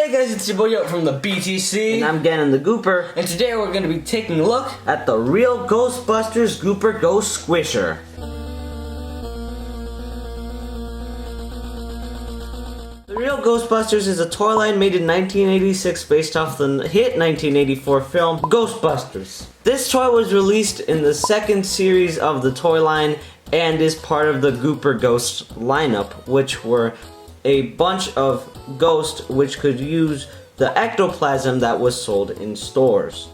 Hey guys, it's your boy Yo from the BTC. And I'm Gannon the Gooper. And today we're going to be taking a look at the real Ghostbusters Gooper Ghost Squisher. The real Ghostbusters is a toy line made in 1986 based off the hit 1984 film Ghostbusters. This toy was released in the second series of the toy line and is part of the Gooper Ghost lineup, which were a bunch of ghosts which could use the ectoplasm that was sold in stores.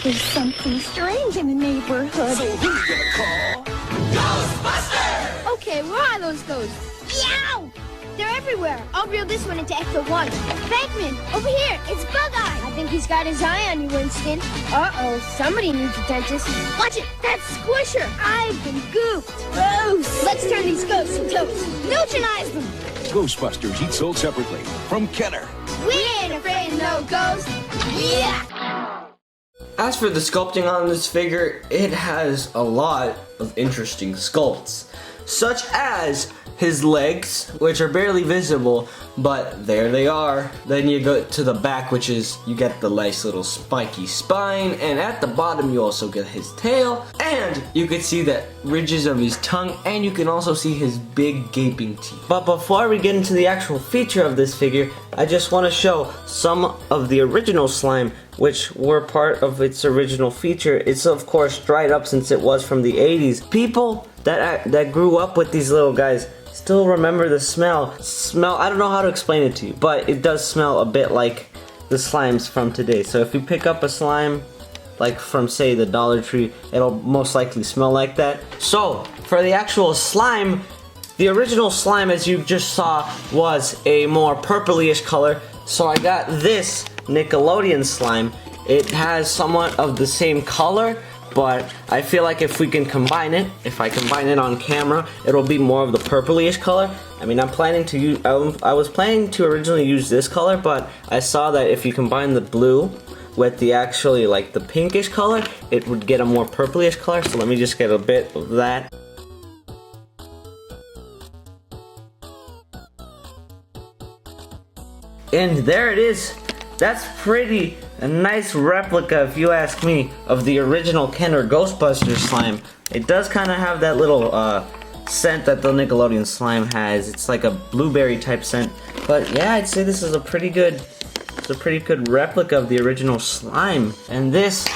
There's something strange in the neighborhood. So who you gonna call? Ghostbusters! Okay, where are those ghosts? Yow! They're everywhere. I'll reel this one into Ecto 1. Bankman, over here. It's Bug-Eye. I think he's got his eye on you, Winston. Uh-oh, somebody needs a dentist. Watch it, that's Squisher. I've been gooped. Gross. Let's turn these ghosts into toast. Neutralize them. Ghostbusters, each sold separately. From Kenner. We ain't afraid of no ghosts. Yeah! As for the sculpting on this figure, it has a lot of interesting sculpts, such as his legs, which are barely visible, but there they are. Then you go to the back, which is, you get the nice little spiky spine, and at the bottom you also get his tail, and you can see the ridges of his tongue, and you can also see his big gaping teeth. But before we get into the actual feature of this figure, I just want to show some of the original slime which were part of its original feature. It's of course dried up since it was from the 80s. People that grew up with these little guys still remember the smell. I don't know how to explain it to you, but it does smell a bit like the slimes from today. So if you pick up a slime like from, say, the Dollar Tree, it'll most likely smell like that. So for the actual slime, the original slime, as you just saw, was a more purplyish color. So I got this Nickelodeon slime. It has somewhat of the same color, but I feel like if we can combine it, if I combine it on camera, it'll be more of the purplyish color. I mean, I'm planning to use, I was planning to originally use this color, but I saw that if you combine the blue with the actually like the pinkish color, it would get a more purplyish color. So let me just get a bit of that. And there it is. That's pretty a nice replica, if you ask me, of the original Kenner Ghostbusters slime. It does kind of have that little scent that the Nickelodeon slime has. It's like a blueberry type scent. But yeah, I'd say this is a pretty good replica of the original slime. And this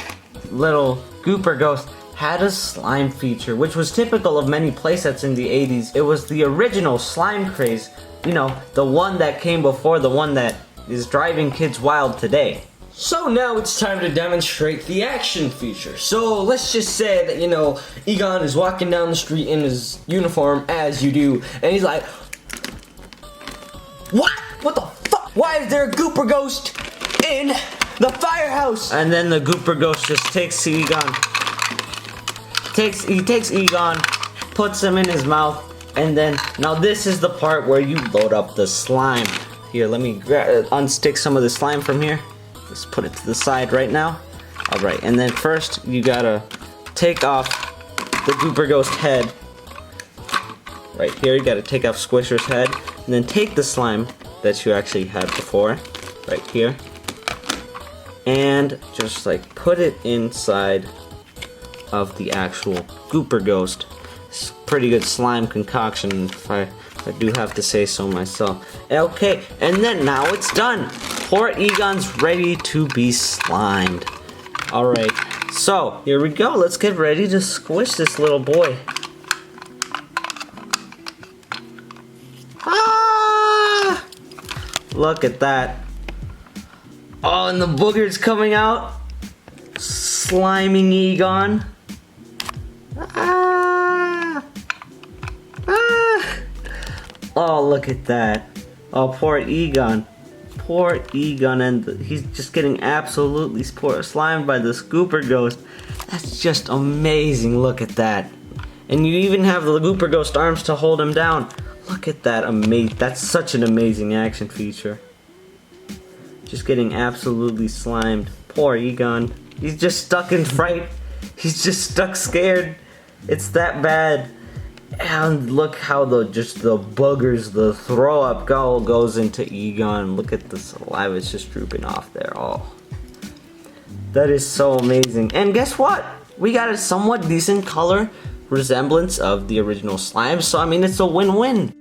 little Gooper Ghost had a slime feature, which was typical of many playsets in the 80s. It was the original slime craze. You know, the one that came before the one that is driving kids wild today. So now it's time to demonstrate the action feature. So let's just say that, you know, Egon is walking down the street in his uniform, as you do, and he's like, What? What the fuck? Why is there a Gooper Ghost in the firehouse? And then the Gooper Ghost just takes Egon, he takes Egon, puts him in his mouth, and then, now this is the part where you load up the slime. Here, let me unstick some of the slime from here. Just put it to the side right now. Alright, and then first you gotta take off the Gooper Ghost head. Right here, you gotta take off Squisher's head. And then take the slime that you actually had before, right here. And just like put it inside of the actual Gooper Ghost. It's pretty good slime concoction, if I do have to say so myself. Okay, and then now it's done. Poor Egon's ready to be slimed. Alright, so here we go. Let's get ready to squish this little boy. Ah! Look at that. Oh, and the booger's coming out. Sliming Egon. Ah! Ah! Oh, look at that. Oh, poor Egon. Poor Egon, and he's just getting absolutely slimed by the Gooper Ghost. That's just amazing. Look at that. And you even have the Gooper Ghost arms to hold him down. Look at that. That's such an amazing action feature. Just getting absolutely slimed. Poor Egon. He's just stuck in fright. He's just stuck scared. It's that bad. And look how the boogers, the throw up goes into Egon. Look at the saliva, it's just drooping off there. Oh, that is so amazing. And guess what? We got a somewhat decent color resemblance of the original slime. So I mean, it's a win-win.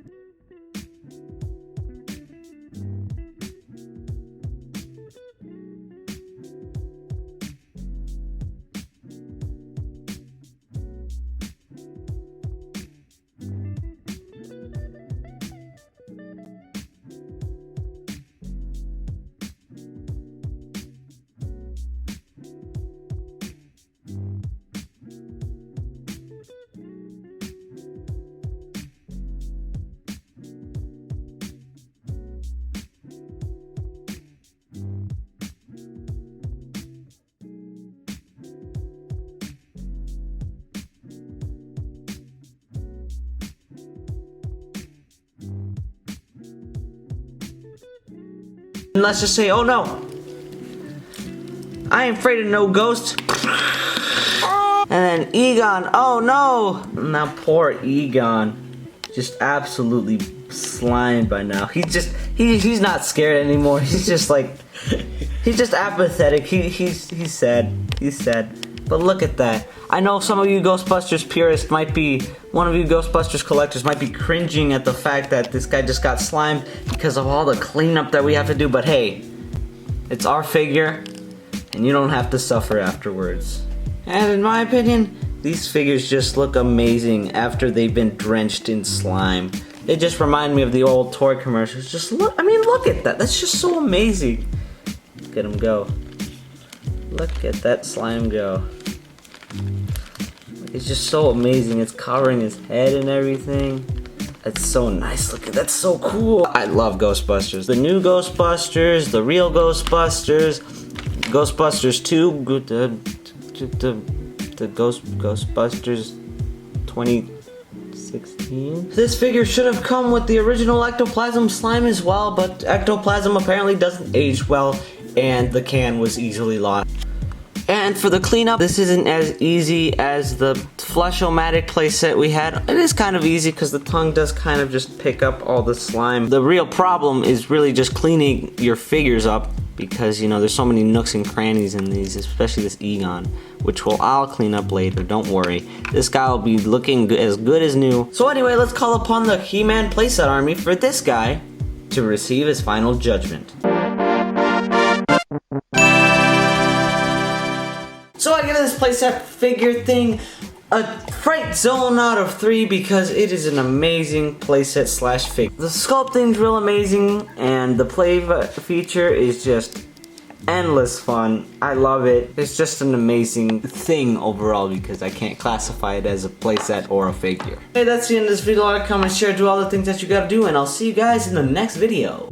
And let's just say, oh no, I ain't afraid of no ghost. And then Egon, oh no. Now poor Egon, just absolutely slimed by now. He's not scared anymore. He's just like, he's just apathetic. He's sad. He's sad. But look at that. I know some of you Ghostbusters purists might be, one of you Ghostbusters collectors might be cringing at the fact that this guy just got slimed because of all the cleanup that we have to do, but hey, it's our figure, and you don't have to suffer afterwards. And in my opinion, these figures just look amazing after they've been drenched in slime. They just remind me of the old toy commercials. Just look, I mean, look at that. That's just so amazing. Look at him go. Look at that slime go. It's just so amazing. It's covering his head and everything. That's so nice. Look at that's so cool. I love Ghostbusters. The new Ghostbusters, the real Ghostbusters, Ghostbusters 2, the Ghostbusters 2016. This figure should have come with the original ectoplasm slime as well, but ectoplasm apparently doesn't age well, and the can was easily lost. And for the cleanup, this isn't as easy as the Flush-O-Matic playset we had. It is kind of easy because the tongue does kind of just pick up all the slime. The real problem is really just cleaning your figures up because, you know, there's so many nooks and crannies in these, especially this Egon, which I'll clean up later, don't worry. This guy will be looking as good as new. So anyway, let's call upon the He-Man playset army for this guy to receive his final judgment. So I give this playset figure thing a Fright Zone out of 3 because it is an amazing playset slash figure. The sculpting's real amazing and the play feature is just endless fun. I love it. It's just an amazing thing overall because I can't classify it as a playset or a figure. Hey, that's the end of this video. Like, comment, share, do all the things that you gotta do, and I'll see you guys in the next video.